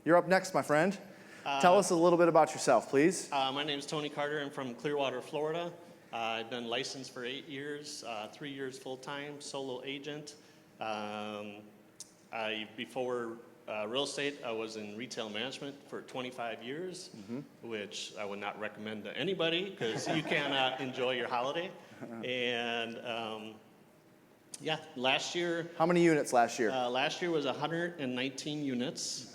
You're up next, my friend. Tell us a little bit about yourself, please. My name is Tony Carter. I'm from Clearwater, Florida. I've been licensed for 8 years, 3 years full-time, solo agent. Before real estate, I was in retail management for 25 years, which I would not recommend to anybody because you cannot enjoy your holiday. And yeah, last year. How many units last year? Last year was 119 units.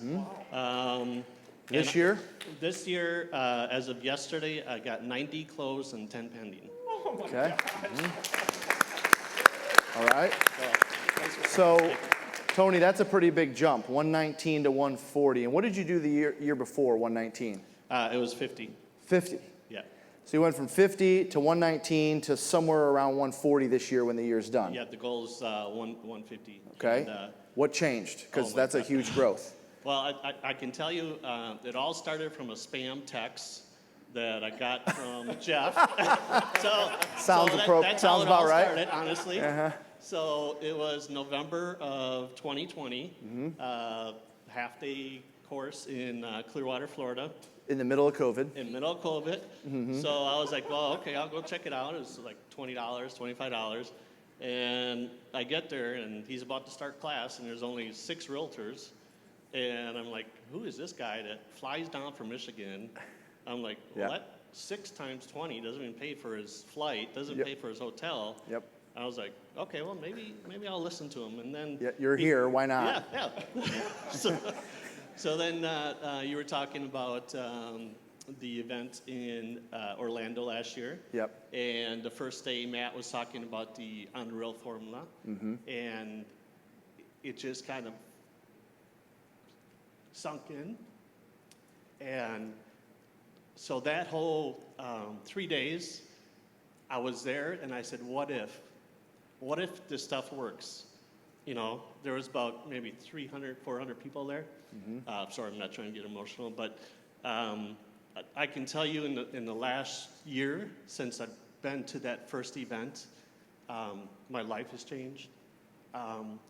This year? This year, as of yesterday, I got 90 closed and 10 pending. Oh my Okay. gosh. All right. So, Tony, that's a pretty big jump, 119 to 140. And what did you do the year before 119? It was 50. 50. Yeah. So you went from 50 to 119 to somewhere around 140 this year when the year's done. Yeah, the goal is 150. Okay. And, what changed? Because oh my that's a God. huge growth. well, I can tell you, it all started from a spam text that I got from Jeff. Sounds appropriate. That's Sounds how it all about right. started, honestly. Uh-huh. So it was November of 2020, half-day course in Clearwater, Florida. In the middle of COVID. In the middle of COVID. So I was like, well, okay, I'll go check it out. It was like $20, $25. And I get there, and he's about to start class, and there's only 6 realtors. And I'm like, who is this guy that flies down from Michigan? I'm like, well, that 6 times 20 doesn't even pay for his flight, doesn't pay for his hotel. Yep. I was like, okay, well, maybe I'll listen to him. And then Yeah, you're here. Why not? yeah. So then you were talking about the event in Orlando last year. Yep. And the first day, Matt was talking about the unreal formula. And it just kind of sunk in. And so that whole 3 days, I was there, and I said, what if? What if this stuff works? You know, there was about maybe 300, 400 people there. Sorry, I'm not trying to get emotional, but I can tell you in the last year, since I've been to that first event, my life has changed.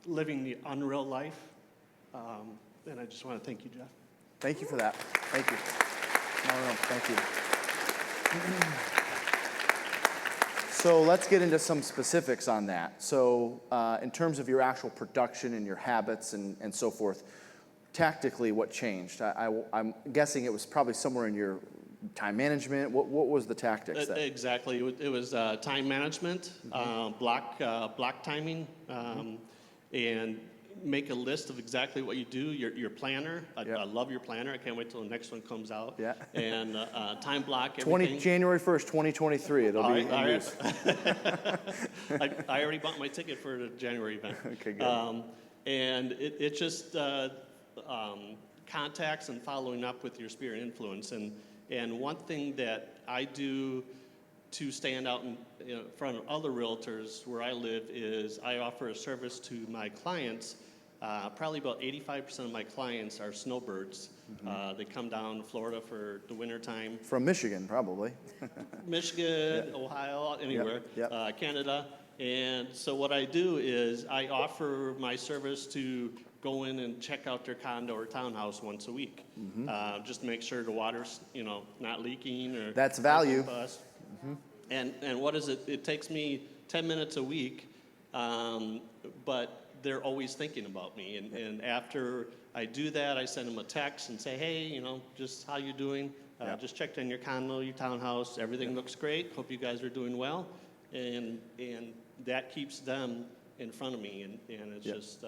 Living the unreal life. And I just want to thank you, Jeff. Thank you for that. Thank you. No, thank you. So let's get into some specifics on that. So in terms of your actual production and your habits and so forth, tactically what changed? I'm guessing it was probably somewhere in your time management. What was the tactics then? Exactly. It was time management, block timing, and make a list of exactly what you do, your planner. I love your planner. I can't wait till the next one comes out. Yeah. And time block everything. January 1st, 2023, it'll be in use. I already bought my ticket for the January event. Okay, good. And it just contacts and following up with your sphere of influence. And one thing that I do to stand out in front of other realtors where I live is I offer a service to my clients. Probably about 85% of my clients are snowbirds. They come down to Florida for the winter time. From Michigan, probably. Michigan, Ohio, anywhere, Canada. And so what I do is I offer my service to go in and check out their condo or townhouse once a week. Just to make sure the water's not leaking or That's value. And what is it? It takes me 10 minutes a week, but they're always thinking about me. And after I do that, I send them a text and say, hey, just how you doing? Just checked in your condo, your townhouse. Everything looks great. Hope you guys are doing well. And that keeps them in front of me. And it's just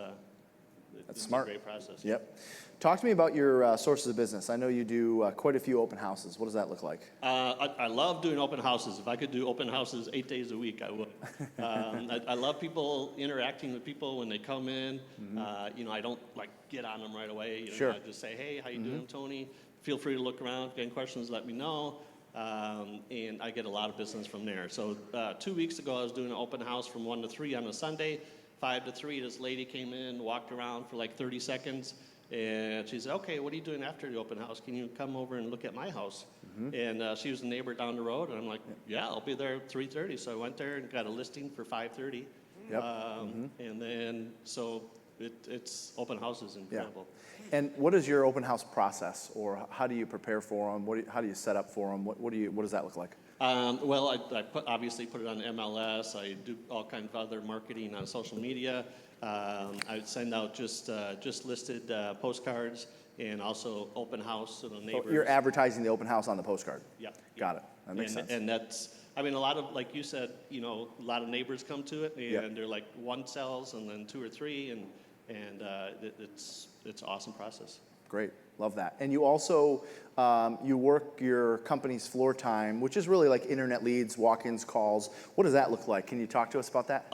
it's smart. a great process. Yep. Talk to me about your sources of business. I know you do quite a few open houses. What does that look like? I love doing open houses. If I could do open houses 8 days a week, I would. I love people interacting with people when they come in. I don't get on them right away. Sure. I just say, hey, how you doing, Tony? Feel free to look around. If you have any questions, let me know. And I get a lot of business from there. So 2 weeks ago, I was doing an open house from 1 to 3 on a Sunday. 5 to 3, this lady came in, walked around for like 30 seconds, and she said, okay, what are you doing after the open house? Can you come over and look at my house? And she was a neighbor down the road, and I'm like, yeah, I'll be there at 3:30. So I went there and got a listing for 5:30. Yep. And then, so it's open house is incredible. And what is your open house process, or how do you prepare for them? How do you set up for them? What does that look like? Well, I obviously put it on MLS. I do all kinds of other marketing on social media. I send out just listed postcards and also open house to the neighbors. So you're advertising the open house on the postcard. Yeah. Got it. That makes sense. And that's, I mean, a lot of, like you said, a lot of neighbors come to it, and they're like one sells and then two or three, and it's an awesome process. Great, love that. And you also, you work your company's floor time, which is really like internet leads, walk-ins, calls. What does that look like? Can you talk to us about that?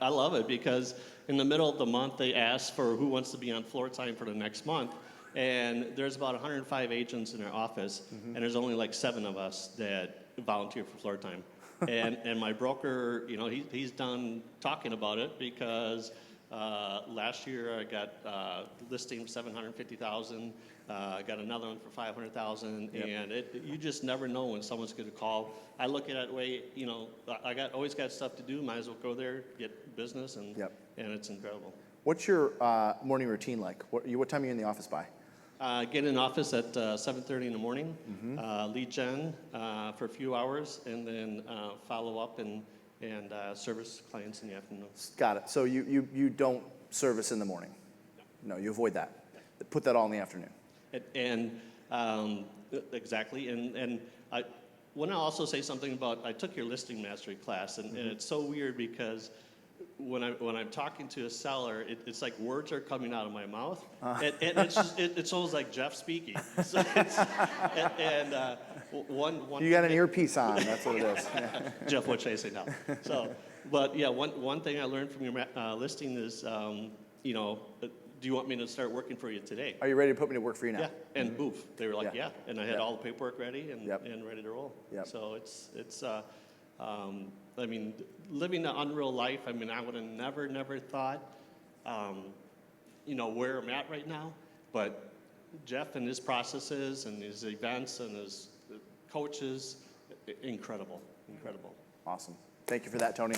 I love it because in the middle of the month, they ask for who wants to be on floor time for the next month. And there's about 105 agents in our office, and there's only like 7 of us that volunteer for floor time. And my broker, he's done talking about it because last year I got listing for $750,000. I got another one for $500,000, and you just never know when someone's going to call. I look at it way, I always got stuff to do. Might as well go there, get business, and it's incredible. What's your morning routine like? What time are you in the office by? Get in office at 7:30 in the morning, lead gen for a few hours, and then follow up and service clients in the afternoon. Got it. So you don't service in the morning? No, you avoid that. Put that all in the afternoon. And exactly. And I want to also say something about, I took your listing mastery class, and it's so weird because when I'm talking to a seller, it's like words are coming out of my mouth, and it's almost like Jeff speaking. So one You got an earpiece on. That's what it is. Jeff, what should I say now? So, but yeah, one thing I learned from your listing is, do you want me to start working for you today? Are you ready to put me to work for you now? Yeah, and boof. They were like, yeah. And I had all the paperwork ready and ready to roll. Yep. So it's I mean, living the unreal life, I mean, I would have never thought, where I'm at right now. But Jeff and his processes and his events and his coaches, incredible. Awesome. Thank you for that, Tony.